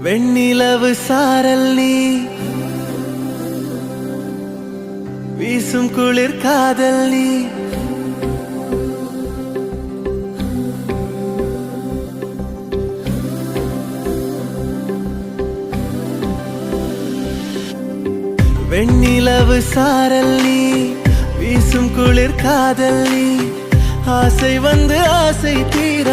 வெண்ணிலவு சாரல் நீ வீசும் குளிர் காதல் நீ வெண்ணிலவு சாரல் நீ வீசும் குளிர் காதல் நீ ஆசை வந்து ஆசை தீர